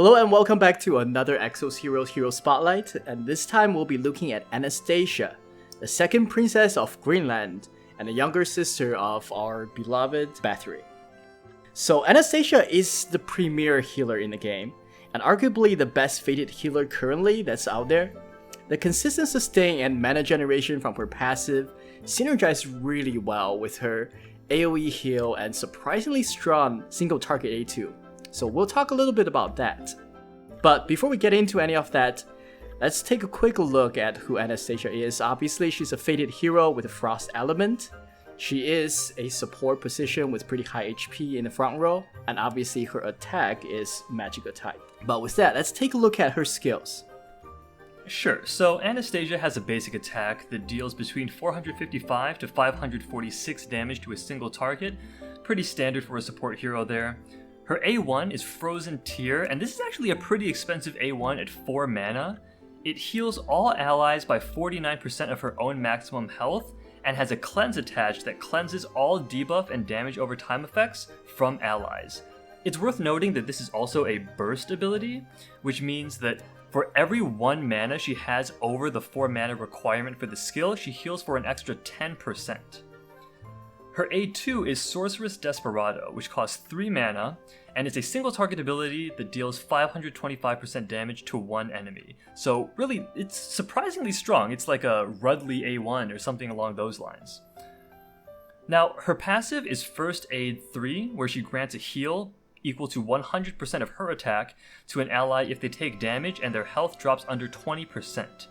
Hello and welcome back to another Exos Heroes Hero Spotlight, and this time we'll be looking at Anastasia, the second princess of Greenland and the younger sister of our beloved Bathory. So Anastasia is the premier healer in the game, and arguably the best fated healer currently that's out there. The consistent sustain and mana generation from her passive synergize really well with her AoE heal and surprisingly strong single target A2. So we'll talk a little bit about that. But before we get into any of that, let's take a quick look at who Anastasia is. Obviously, she's a fated hero with a frost element. She is a support position with pretty high HP in the front row, and obviously her attack is magical type. But with that, let's take a look at her skills. Sure, so Anastasia has a basic attack that deals between 455 to 546 damage to a single target. Pretty standard for a support hero there. Her A1 is Frozen Tear, and this is actually a pretty expensive A1 at 4 mana. It heals all allies by 49% of her own maximum health, and has a cleanse attached that cleanses all debuff and damage over time effects from allies. It's worth noting that this is also a burst ability, which means that for every 1 mana she has over the 4 mana requirement for the skill, she heals for an extra 10%. Her A2 is Sorceress Desperado, which costs 3 mana, and it's a single target ability that deals 525% damage to 1 enemy. So really, it's surprisingly strong. It's like a Rudley A1 or something along those lines. Now, her passive is First Aid 3, where she grants a heal equal to 100% of her attack to an ally if they take damage and their health drops under 20%.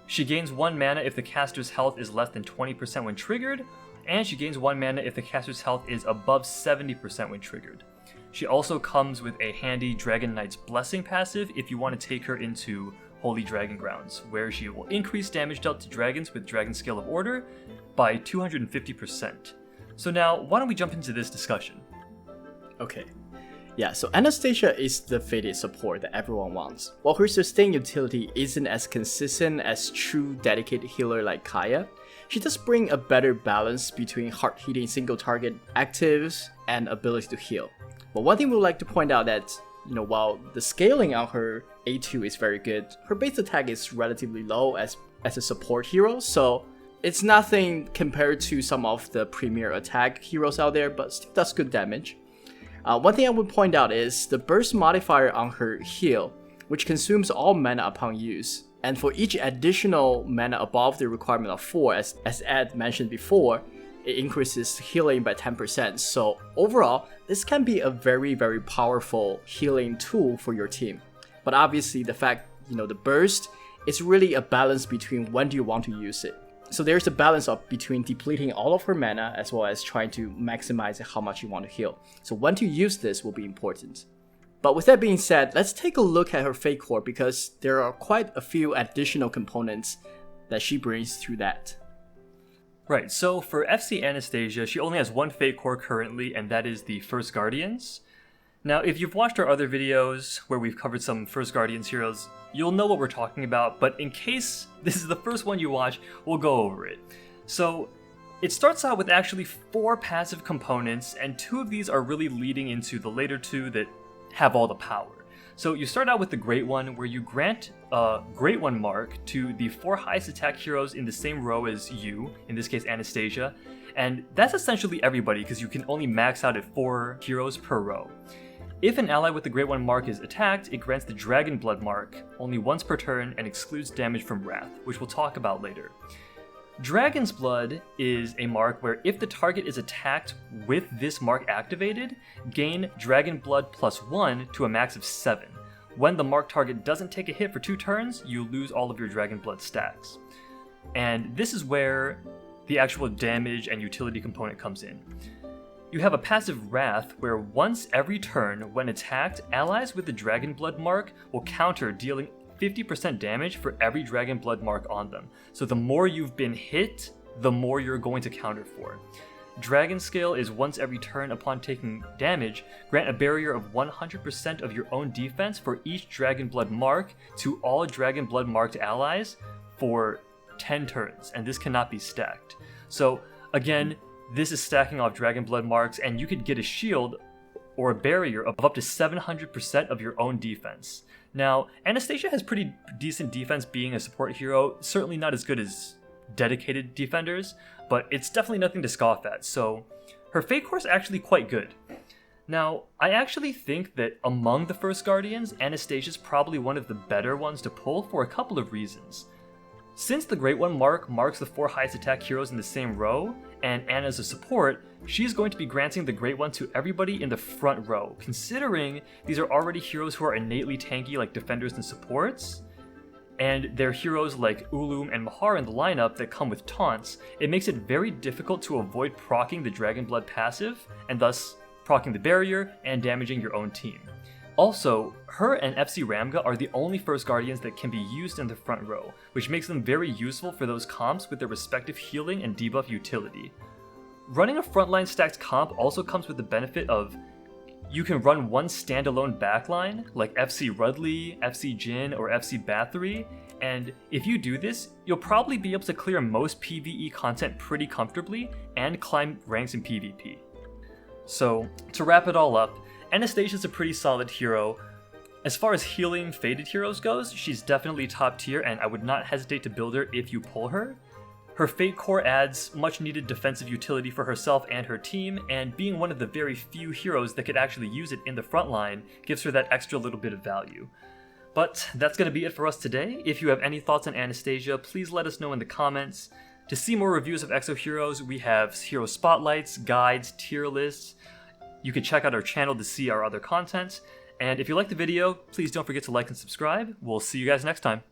She gains 1 mana if the caster's health is less than 20% when triggered, and she gains 1 mana if the caster's health is above 70% when triggered. She also comes with a handy Dragon Knight's Blessing passive if you want to take her into Holy Dragon Grounds, where she will increase damage dealt to dragons with Dragon Scale of Order by 250%. So now, why don't we jump into this discussion? Okay. Yeah, so Anastasia is the fated support that everyone wants. While her sustain utility isn't as consistent as true dedicated healer like Kaya, she does bring a better balance between hard-hitting single-target actives and ability to heal. But one thing we would like to point out that, while the scaling on her A2 is very good, her base attack is relatively low as a support hero, so it's nothing compared to some of the premier attack heroes out there, but still does good damage. One thing I would point out is the burst modifier on her heal, which consumes all mana upon use. And for each additional mana above the requirement of 4, as Ed mentioned before, it increases healing by 10%. So overall, this can be a very, very powerful healing tool for your team. But obviously the fact, the burst is really a balance between when do you want to use it. So there's a balance between depleting all of her mana as well as trying to maximize how much you want to heal. So when to use this will be important. But with that being said, let's take a look at her Fatecore because there are quite a few additional components that she brings through that. Right, so for FC Anastasia, she only has one Fatecore currently, and that is the First Guardians. Now, if you've watched our other videos where we've covered some First Guardians heroes, you'll know what we're talking about, but in case this is the first one you watch, we'll go over it. So, it starts out with actually 4 passive components, and 2 of these are really leading into the later 2 that have all the power. So you start out with the Great One, where you grant a Great One mark to the 4 highest attack heroes in the same row as you, in this case Anastasia, and that's essentially everybody because you can only max out at 4 heroes per row. If an ally with the Great One mark is attacked, it grants the Dragon Blood mark only once per turn and excludes damage from Wrath, which we'll talk about later. Dragon's Blood is a mark where if the target is attacked with this mark activated, gain Dragon Blood +1 to a max of 7. When the marked target doesn't take a hit for 2 turns, you lose all of your Dragon Blood stacks. And this is where the actual damage and utility component comes in. You have a passive Wrath where once every turn, when attacked, allies with the Dragon Blood mark will counter, dealing 50% damage for every Dragon Blood mark on them. So the more you've been hit, the more you're going to counter for. Dragon Scale is once every turn upon taking damage, grant a barrier of 100% of your own defense for each Dragon Blood mark to all Dragon Blood marked allies for 10 turns, and this cannot be stacked. So again, this is stacking off Dragon Blood marks, and you could get a shield or a barrier of up to 700% of your own defense. Now, Anastasia has pretty decent defense being a support hero, certainly not as good as dedicated defenders, but it's definitely nothing to scoff at, so her Fatecore is actually quite good. Now, I actually think that among the first Guardians, Anastasia's probably one of the better ones to pull for a couple of reasons. Since the Great One marks the 4 highest attack heroes in the same row, and Anna's a support, she's going to be granting the Great One to everybody in the front row, considering these are already heroes who are innately tanky like defenders and supports, and they're heroes like Ulum and Mahar in the lineup that come with taunts. It makes it very difficult to avoid proccing the Dragon Blood passive, and thus proccing the barrier and damaging your own team. Also, her and FC Ramga are the only first Guardians that can be used in the front row, which makes them very useful for those comps with their respective healing and debuff utility. Running a frontline stacked comp also comes with the benefit of you can run one standalone backline, like FC Rudley, FC Jin, or FC Bathory, and if you do this, you'll probably be able to clear most PvE content pretty comfortably and climb ranks in PvP. So, to wrap it all up, Anastasia's a pretty solid hero. As far as healing Fated heroes goes, she's definitely top tier and I would not hesitate to build her if you pull her. Her Fatecore adds much needed defensive utility for herself and her team, and being one of the very few heroes that could actually use it in the front line gives her that extra little bit of value. But that's going to be it for us today. If you have any thoughts on Anastasia, please let us know in the comments. To see more reviews of Exo heroes, we have hero spotlights, guides, tier lists. You can check out our channel to see our other content. And if you liked the video, please don't forget to like and subscribe. We'll see you guys next time.